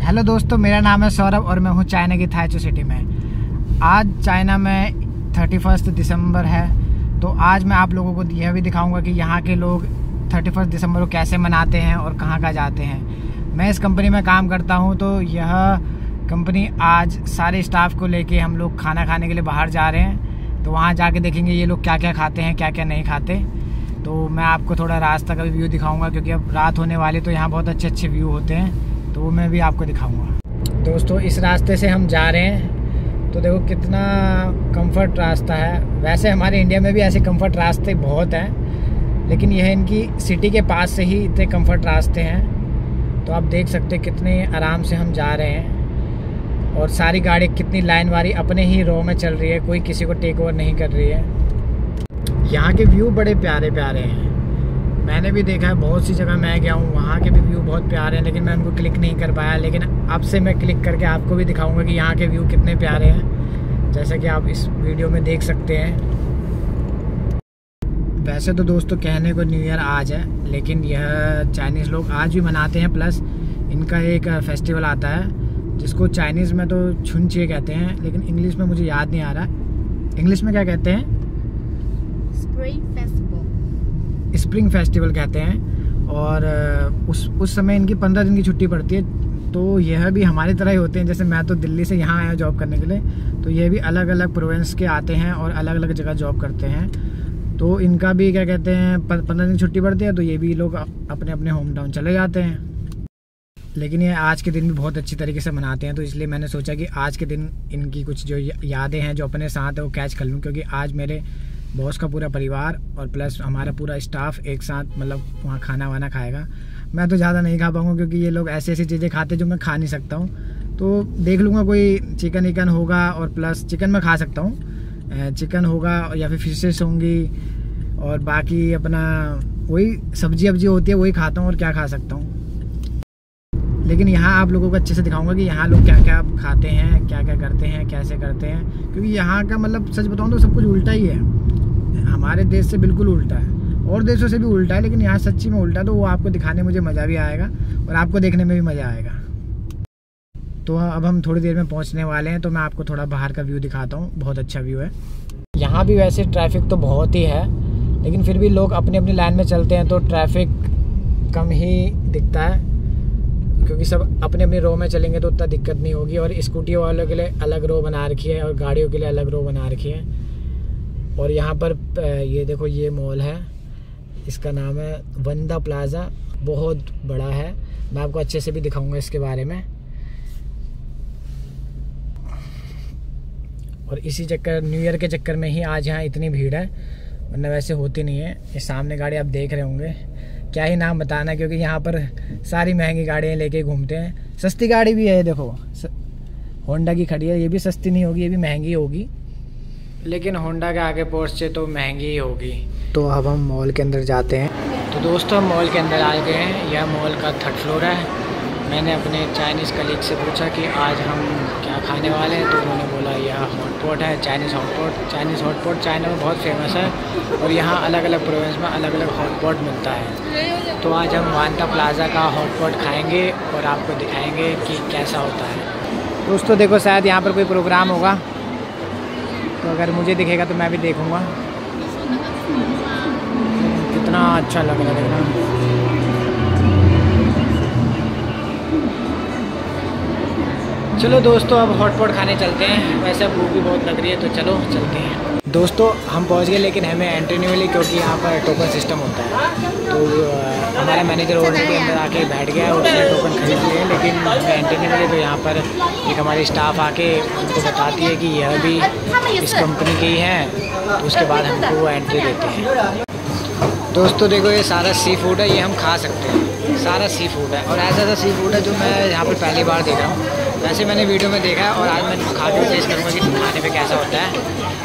Hello दोस्तों, मेरा नाम है सौरभ और मैं हूँ चाइना की थाइचू सिटी में। आज चाइना में 31 दिसंबर है, तो आज मैं आप लोगों को यह भी दिखाऊंगा कि यहाँ के लोग 31 दिसंबर को कैसे मनाते हैं और कहाँ जाते हैं। मैं इस कंपनी में काम करता हूँ, तो यह कंपनी आज सारे स्टाफ को लेके हम लोग खाना खाने के लिए बाहर जा रहे हैं। तो वहाँ जाके देखेंगे ये लोग क्या क्या खाते हैं, क्या क्या नहीं खाते। तो मैं आपको थोड़ा रास्ता का भी व्यू दिखाऊंगा, क्योंकि अब रात होने वाली, तो यहाँ बहुत अच्छे अच्छे व्यू होते हैं, तो वो मैं भी आपको दिखाऊंगा। दोस्तों, इस रास्ते से हम जा रहे हैं, तो देखो कितना कंफर्ट रास्ता है। वैसे हमारे इंडिया में भी ऐसे कंफर्ट रास्ते बहुत हैं, लेकिन यह इनकी सिटी के पास से ही इतने कंफर्ट रास्ते हैं। तो आप देख सकते हैं कितने आराम से हम जा रहे हैं, और सारी गाड़ी कितनी लाइन वारी अपने ही रो में चल रही है, कोई किसी को टेक ओवर नहीं कर रही है। यहाँ के व्यू बड़े प्यारे प्यारे हैं। मैंने भी देखा है, बहुत सी जगह मैं गया हूँ, वहाँ के भी व्यू बहुत प्यारे हैं, लेकिन मैं उनको क्लिक नहीं कर पाया। लेकिन अब से मैं क्लिक करके आपको भी दिखाऊंगा कि यहाँ के व्यू कितने प्यारे हैं, जैसे कि आप इस वीडियो में देख सकते हैं। वैसे तो दोस्तों कहने को न्यू ईयर आज है, लेकिन यह चाइनीज़ लोग आज भी मनाते हैं। प्लस इनका एक फेस्टिवल आता है जिसको चाइनीज़ में तो छुनचिए कहते हैं, लेकिन इंग्लिश में मुझे याद नहीं आ रहा। इंग्लिश में क्या कहते हैं? स्प्रिंग फेस्टिवल कहते हैं। और उस समय इनकी 15 दिन की छुट्टी पड़ती है। तो यह भी हमारी तरह ही होते हैं। जैसे मैं तो दिल्ली से यहाँ आया जॉब करने के लिए, तो ये भी अलग अलग प्रोविंस के आते हैं और अलग अलग जगह जॉब करते हैं। तो इनका भी क्या कहते हैं 15 दिन छुट्टी पड़ती है, तो ये भी लोग अपने अपने होम टाउन चले जाते हैं। लेकिन ये आज के दिन भी बहुत अच्छी तरीके से मनाते हैं, तो इसलिए मैंने सोचा कि आज के दिन इनकी कुछ जो यादें हैं जो अपने साथ है वो कैच कर लूँ। क्योंकि आज मेरे बॉस का पूरा परिवार और प्लस हमारा पूरा स्टाफ एक साथ मतलब वहाँ खाना वाना खाएगा। मैं तो ज़्यादा नहीं खा पाऊँगा, क्योंकि ये लोग ऐसी ऐसी चीज़ें खाते जो मैं खा नहीं सकता हूँ। तो देख लूँगा, कोई चिकन विकन होगा, और प्लस चिकन मैं खा सकता हूँ, चिकन होगा या फिर फिशेस होंगी, और बाकी अपना वही सब्जी वब्जी होती है वही खाता हूँ, और क्या खा सकता हूँ। लेकिन यहाँ आप लोगों को अच्छे से दिखाऊंगा कि यहाँ लोग क्या क्या खाते हैं, क्या क्या करते हैं, कैसे करते हैं। क्योंकि यहाँ का मतलब सच बताऊँ तो सब कुछ उल्टा ही है, हमारे देश से बिल्कुल उल्टा है, और देशों से भी उल्टा है, लेकिन यहाँ सच्ची में उल्टा है। तो वो आपको दिखाने में मुझे मज़ा भी आएगा और आपको देखने में भी मज़ा आएगा। तो अब हम थोड़ी देर में पहुँचने वाले हैं, तो मैं आपको थोड़ा बाहर का व्यू दिखाता हूँ। बहुत अच्छा व्यू है। यहाँ भी वैसे ट्रैफिक तो बहुत ही है, लेकिन फिर भी लोग अपनी अपनी लाइन में चलते हैं, तो ट्रैफिक कम ही दिखता है, क्योंकि सब अपने अपनी रो में चलेंगे तो उतना दिक्कत नहीं होगी। और स्कूटी वालों के लिए अलग रो बना रखी है और गाड़ियों के लिए अलग रो बना रखी है। और यहाँ पर ये देखो, ये मॉल है, इसका नाम है वंदा प्लाजा, बहुत बड़ा है। मैं आपको अच्छे से भी दिखाऊंगा इसके बारे में। और इसी चक्कर, न्यू ईयर के चक्कर में ही आज यहाँ इतनी भीड़ है, वरना वैसे होती नहीं है। ये सामने गाड़ी आप देख रहे होंगे, क्या ही नाम बताना, क्योंकि यहाँ पर सारी महंगी गाड़ियाँ लेके घूमते हैं। सस्ती गाड़ी भी है, देखो होंडा की खड़ी है, ये भी सस्ती नहीं होगी, ये भी महंगी होगी, लेकिन होंडा के आगे पोर्शे तो महंगी ही होगी। तो अब हम मॉल के अंदर जाते हैं। तो दोस्तों, हम मॉल के अंदर आ गए हैं। यह मॉल का 3rd फ्लोर है। मैंने अपने चाइनीज़ कलीग से पूछा कि आज हम क्या खाने वाले हैं, तो उन्होंने बोला यह हॉटपॉट है, Chinese hotpot. Chinese hotpot China में बहुत फेमस है, और यहाँ अलग अलग प्रोविंस में अलग अलग हॉटपॉट मिलता है। तो आज हम वांता प्लाजा का हॉटपॉट खाएंगे और आपको दिखाएंगे कि कैसा होता है। दोस्तों देखो, शायद यहाँ पर कोई प्रोग्राम होगा, तो अगर मुझे दिखेगा तो मैं भी देखूँगा। कितना अच्छा लग रहा है देखना। चलो दोस्तों, अब हॉटपॉट खाने चलते हैं। वैसे भूख भी बहुत लग रही है, तो चलो चलते हैं। दोस्तों, हम पहुंच गए, लेकिन हमें एंट्री नहीं मिली, क्योंकि यहाँ पर टोकन सिस्टम होता है। तो हमारा मैनेजर ऑर्डर के अंदर आके बैठ गया, उसने टोकन खरीद लिए, लेकिन हमें एंट्री नहीं मिली। तो यहाँ पर एक हमारी स्टाफ आके उनको बताती है कि यह भी इस कंपनी की ही है, तो उसके बाद हमको वो एंट्री देते हैं। दोस्तों देखो, ये सारा सी फूड है, ये हम खा सकते हैं, सारा सी फूड है। और ऐसा सी फूड है जो मैं यहाँ पर पहली बार देख रहा हूँ। वैसे मैंने वीडियो में देखा है, और आज मैं खा के टेस्ट करूँगा कि खाने पे कैसा होता है।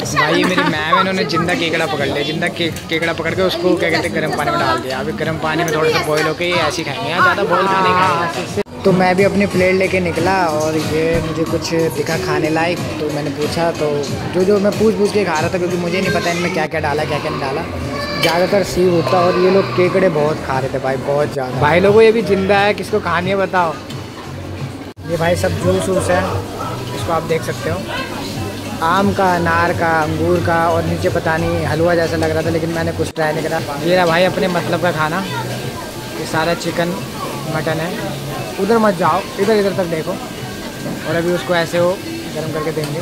भाई मेरी मैम है, इन्होंने जिंदा केकड़ा पकड़ लिया। जिंदा केकड़ा पकड़ के उसको क्या कहते हैं गर्म पानी में डाल दिया। अभी गर्म पानी में थोड़ा सा बॉयल होकर ये ऐसे ही खाएंगे, यहाँ ज़्यादा बॉयल खाने खाएंगे। तो मैं भी अपनी प्लेट लेके निकला, और ये मुझे कुछ दिखा खाने लायक, तो मैंने पूछा। तो जो मैं पूछ के खा रहा था, क्योंकि मुझे नहीं पता इनमें क्या क्या डाला, क्या क्या नहीं डाला। ज़्यादातर सी होता, और ये लोग केकड़े बहुत खा रहे थे भाई, बहुत ज़्यादा। भाई लोगों, ये भी जिंदा है, किसको खानी है बताओ। ये भाई सब जूस वूस है, इसको आप देख सकते हो, आम का, अनार का, अंगूर का, और नीचे पता नहीं हलवा जैसा लग रहा था, लेकिन मैंने कुछ ट्राई नहीं करा। ये रहा भाई अपने मतलब का खाना, ये सारा चिकन मटन है। उधर मत जाओ, इधर इधर तक देखो। और अभी उसको ऐसे वो गर्म करके देंगे।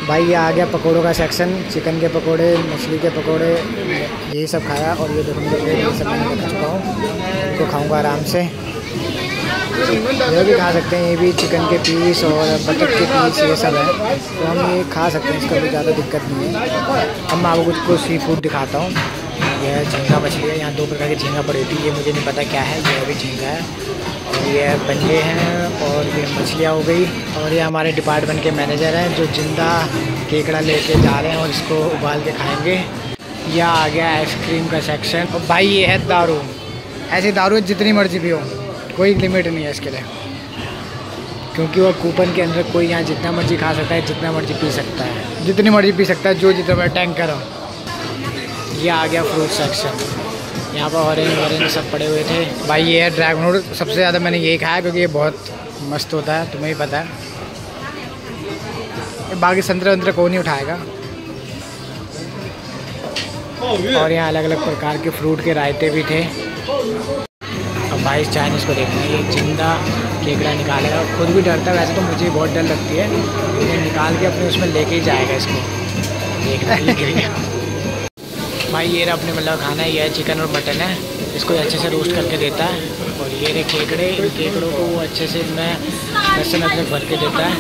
भाई ये आ गया पकोड़ों का सेक्शन, चिकन के पकोड़े, मछली के पकोड़े, यही सब खाया। और ये देखो ये सब मैं खा चुका हूँ, इनको खाऊँगा आराम से। ये भी खा सकते हैं, ये भी चिकन के पीस और बटर के पीस ये सब है, तो हम ये खा सकते हैं, इसका कोई ज़्यादा दिक्कत नहीं है। अब मैं आपको कुछ सी फूड दिखाता हूँ। यह झींगा मछली है, यहाँ 2 प्रकार की झींगा पड़ी थी, ये मुझे नहीं पता क्या है, ये भी झींगा है। और ये बंजे हैं, और ये मछलियाँ हो गई। और ये हमारे डिपार्टमेंट के मैनेजर हैं जो जिंदा केकड़ा लेके जा रहे हैं और इसको उबाल के खाएँगे। यह आ गया आइसक्रीम का सेक्शन। और भाई ये है दारू, ऐसी दारू जितनी मर्जी भी हो, कोई लिमिट नहीं है इसके लिए, क्योंकि वो कूपन के अंदर कोई यहाँ जितना मर्जी खा सकता है, जितना मर्जी पी सकता है, जितनी मर्जी पी सकता है, जो जितना बड़ा टैंक करो। ये आ गया फ्रूट सेक्शन, यहाँ पर ऑरेंज सब पड़े हुए थे। भाई ये है ड्रैगन फ्रूट, सबसे ज़्यादा मैंने यही खाया क्योंकि ये बहुत मस्त होता है, तुम्हें ही पता है। बाकी संतरे वंतरे कौन नहीं उठाएगा। और यहाँ अलग अलग प्रकार के फ्रूट के रायते भी थे। अब भाई चाइनीज़ को देखना है, ये जिंदा केकड़ा निकालेगा, खुद भी डरता है, वैसे तो मुझे बहुत डर लगती है, लेकिन निकाल के अपने उसमें लेके ही जाएगा इसको, देखना ही। भाई ये अपने मतलब खाना है, ये है चिकन और मटन है, इसको अच्छे से रोस्ट करके देता है। और ये रहे केकड़े, इन केकड़ों को वो अच्छे से इनमें लहसुन अदरक भर के देता है,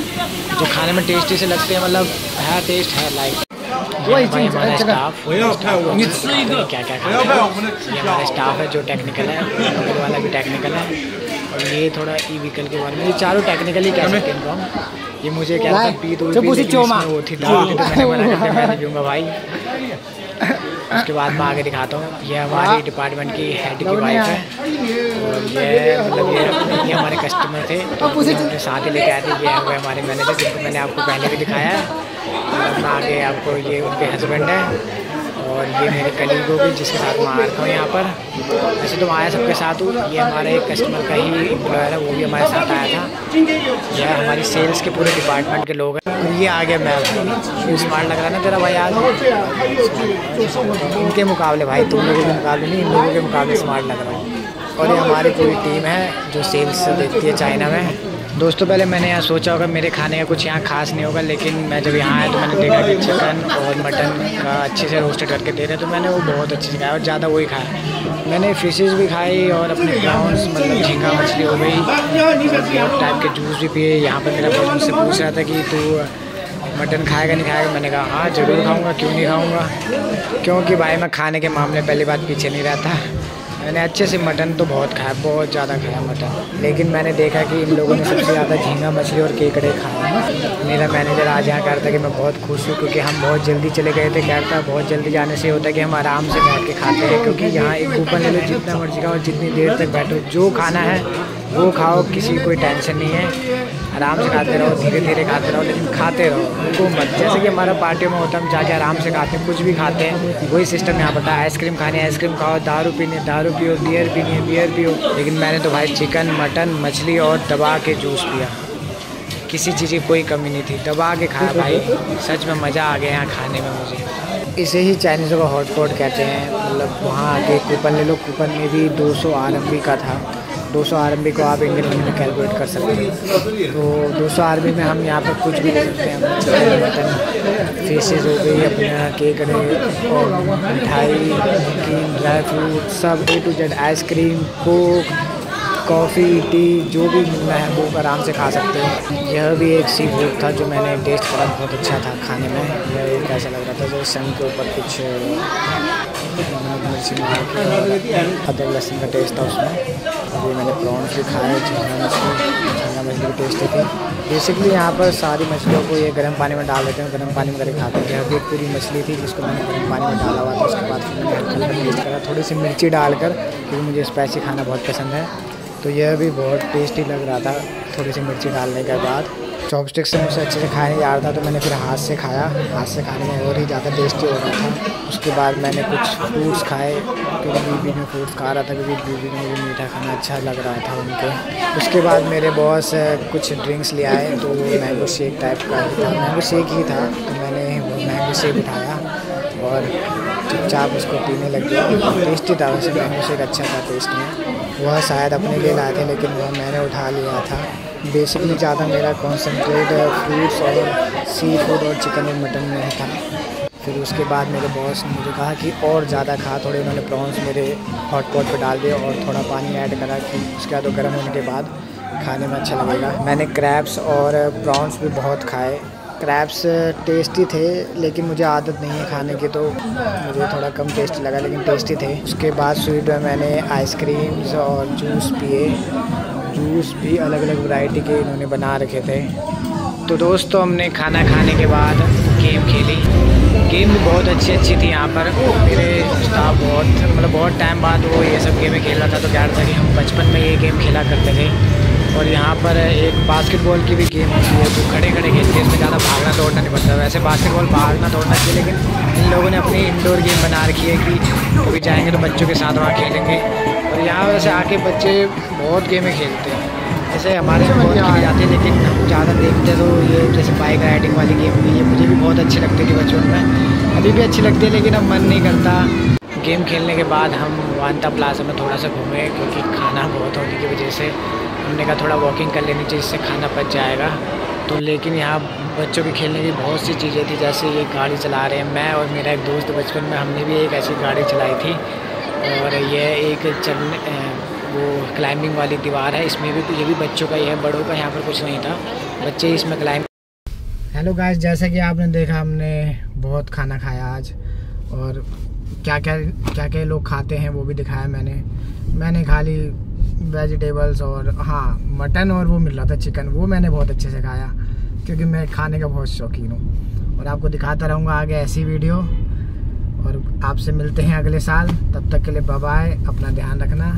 जो खाने में टेस्टी से लगते हैं, मतलब है टेस्ट है लाइक। वही चीज़ हमारा स्टाफ क्या क्या खाता है, ये हमारा स्टाफ है जो टेक्निकल है, बगल वाला भी टेक्निकल है, और ये थोड़ा ई व्हीकल के बारे में, ये चारों टेक्निकल ही कह सकते हैं इनको हम। ये मुझे क्या था पी तो वो थी दारू थी, तो मैंने मना कर दिया, मैं नहीं पीऊँगा भाई। उसके बाद मैं आगे दिखाता हूँ, ये हमारी डिपार्टमेंट की हेड की वाइफ है, और ये मतलब ये हमारे कस्टमर थे, तो उनके साथ ही लेके आए थे। ये हुए हमारे मैनेजर, जिनको मैंने आपको पहले भी दिखाया है। और मैं आगे आपको, ये उनके हस्बैंड है, और ये मेरे कलीग होगी जिसके साथ मैं आ रखा हूँ यहाँ पर। वैसे तो आया सबके साथ हूँ, ये हमारे कस्टमर का ही एम्प्लॉयर है, वो भी हमारे साथ आया था। यह हमारी सेल्स के पूरे डिपार्टमेंट के लोग हैं। और ये आ गया मैं, स्मार्ट लग रहा है ना तेरा भाई आज, इनके मुकाबले भाई, तुम लोगों के मुकाबले नहीं, इन लोगों के मुकाबले स्मार्ट लग रहा है। और ये हमारी पूरी टीम है जो सेल्स देखती है चाइना में। दोस्तों पहले मैंने यहाँ सोचा होगा मेरे खाने का कुछ यहाँ खास नहीं होगा, लेकिन मैं जब यहाँ आया तो मैंने देखा कि चिकन और मटन का अच्छे से रोस्टेड करके दे रहे, तो मैंने वो बहुत अच्छे से खाया और ज़्यादा वही खाया। मैंने फिशेस भी खाई और अपने प्रॉन्स मतलब झींगा मछली हो गई, बहुत टाइप के जूस भी पिए। यहाँ पर मेरा दोस्त मुझसे पूछ रहा था कि तू मटन खाएगा नहीं खाएगा, मैंने कहा हाँ ज़रूर खाऊँगा, क्यों नहीं खाऊँगा, क्योंकि भाई मैं खाने के मामले पहली बात पीछे नहीं रहता। मैंने अच्छे से मटन तो बहुत खाया, बहुत ज़्यादा खाया मटन, लेकिन मैंने देखा कि इन लोगों ने सबसे ज़्यादा झींगा मछली और केकड़े खाए। मेरा मैनेजर आज यहाँ कहता कि मैं बहुत खुश हूँ, क्योंकि हम बहुत जल्दी चले गए थे। कहता बहुत जल्दी जाने से होता है कि हम आराम से बैठ के खाते हैं, क्योंकि यहाँ एक कूपन ले लो, जितना मर्जी खाओ, जितनी देर तक बैठो, जो खाना है वो खाओ, किसी कोई टेंशन नहीं है, आराम से खाते रहो, धीरे धीरे खाते रहो, लेकिन खाते रहो, उनको मत। जैसे कि हमारा पार्टियों में होता है, हम जाके आराम से खाते हैं, कुछ भी खाते हैं, वही सिस्टम यहाँ पता है। आइसक्रीम खानी है आइसक्रीम खाओ, दारू पीनी है दारू पियो, बियर पीनी है बियर पियो। लेकिन मैंने तो भाई चिकन मटन मछली और दबा के जूस पिया, किसी चीज़ की कोई कमी नहीं थी, दबा के खाया भाई, सच में मज़ा आ गया यहाँ खाने में मुझे। इसे ही चाइनीज़ों का हॉटपॉट कहते हैं। मतलब वहाँ आके कूपन ले लो, कूपन में भी 200 RMB का था, 200 RMB को आप इंडियन मनी में कैलकुलेट कर सकते हैं। तो 200 RMB में हम यहाँ पर कुछ भी ले सकते हैं, चिकन मटन फिशेज़ हो गई, अपना केकड़े और मिठाई, नमकीन, ड्राई फ्रूट, सब A to Z, ice cream, Coke, coffee, T, जो भी मिलना है वो आराम से खा सकते हैं। यह भी एक सी फूड था जो मैंने टेस्ट करा, बहुत अच्छा था खाने में। यह कैसा लग रहा था, जैसे सन के ऊपर कुछ मिर्ची मार के अदरक लहसुन का टेस्ट था उसमें। अभी मैंने प्रॉन्स भी खाए, झींगा मछली भी टेस्टी थी। बेसिकली यहाँ पर सारी मछलियों को ये गर्म पानी में डाल देते हैं, गर्म पानी में करके खाते हैं। यहाँ भी एक पूरी मछली थी जिसको मैंने गर्म पानी में डाला हुआ था, उसके बाद फिर मैंने हल्का टेस्ट करा, थोड़ी सी मिर्ची डालकर, क्योंकि मुझे स्पाइसी खाना बहुत पसंद है। तो यह भी बहुत टेस्टी लग रहा था थोड़ी सी मिर्ची डालने के बाद। चॉपस्टिक से मुझसे अच्छे से खाया नहीं जा रहा था, तो मैंने फिर हाथ से खाया। हाथ से खाने में और ही ज़्यादा टेस्टी हो रहा था। उसके बाद मैंने कुछ फ्रूट्स खाए, क्योंकि बीबी में फ्रूट्स खा रहा था, क्योंकि बीबी में भी मीठा खाना अच्छा लग रहा था उनके। उसके बाद मेरे बॉस कुछ ड्रिंक्स ले आए, तो वो मैंगो शेक टाइप का था, मैंगो शेक ही था। तो मैंने वो मैंगो शेक उठाया और चुपचाप उसको पीने लग गया। टेस्टी था वैसे, मैंगो शेक अच्छा था टेस्ट में। वह शायद अपने लिए लाए थे, लेकिन वह मैंने उठा लिया था। बेसिकली ज़्यादा मेरा कॉन्सेंट्रेट फ्रूट्स और सी फूड और चिकन और मटन में था। फिर उसके बाद मेरे बॉस ने मुझे कहा कि और ज़्यादा खा। थोड़े उन्होंने प्रॉन्स मेरे हॉट पॉट पर डाल दिए और थोड़ा पानी ऐड करा कि उसके बाद वो गर्म होने के बाद खाने में अच्छा लगेगा। मैंने क्रैब्स और प्रॉन्स भी बहुत खाए। क्रैब्स टेस्टी थे, लेकिन मुझे आदत नहीं है खाने की, तो मुझे थोड़ा कम टेस्टी लगा, लेकिन टेस्टी थे। उसके बाद स्वीट में मैंने आइसक्रीम्स और जूस पिए। जूस भी अलग अलग वैरायटी के इन्होंने बना रखे थे। तो दोस्तों, हमने खाना खाने के बाद गेम खेली। गेम भी बहुत अच्छी थी यहाँ पर। मेरे स्टाफ बहुत टाइम बाद वो ये सब गेमें खेल रहा था, तो कह रहा था कि हम बचपन में ये गेम खेला करते थे। और यहाँ पर एक बास्केटबॉल की भी गेम होती है, जो खड़े खड़े खेलते हैं। इसमें ज़्यादा भागना दौड़ना नहीं पड़ता। वैसे बास्केटबॉल भागना दौड़ना चाहिए, लेकिन इन लोगों ने अपनी इंडोर गेम बना रखी है कि कभी जाएंगे तो बच्चों के साथ वहाँ खेलेंगे। और यहाँ वैसे आके बच्चे बहुत गेमें खेलते हैं। जैसे हमारे बहुत खेली जाती है, लेकिन हम ज़्यादा देखते हैं तो ये जैसे बाइक राइडिंग वाली गेम भी, ये मुझे भी बहुत अच्छी लगती थी बचपन में। अभी भी अच्छी लगती है, लेकिन अब मन नहीं करता। गेम खेलने के बाद हम वांता प्लाजा में थोड़ा सा घूमे, क्योंकि खाना बहुत होने की वजह से हमने कहा थोड़ा वॉकिंग कर लेनी चाहिए, इससे खाना पच जाएगा। तो लेकिन यहाँ बच्चों के खेलने की बहुत सी चीज़ें थी, जैसे ये गाड़ी चला रहे हैं। मैं और मेरा एक दोस्त बचपन में हमने भी एक ऐसी गाड़ी चलाई थी। और ये एक वो क्लाइंबिंग वाली दीवार है। इसमें भी ये भी बच्चों का ही है, बड़ों का यहाँ पर कुछ नहीं था, बच्चे इसमें क्लाइंब। हेलो गाइस, जैसा कि आपने देखा, हमने बहुत खाना खाया आज, और क्या क्या लोग खाते हैं वो भी दिखाया मैंने खा ली वेजिटेबल्स, और हाँ मटन, और वो मिल रहा था चिकन, वो मैंने बहुत अच्छे से खाया, क्योंकि मैं खाने का बहुत शौकीन हूँ। और आपको दिखाता रहूँगा आगे ऐसी वीडियो, और आपसे मिलते हैं अगले साल। तब तक के लिए बाय बाय, अपना ध्यान रखना।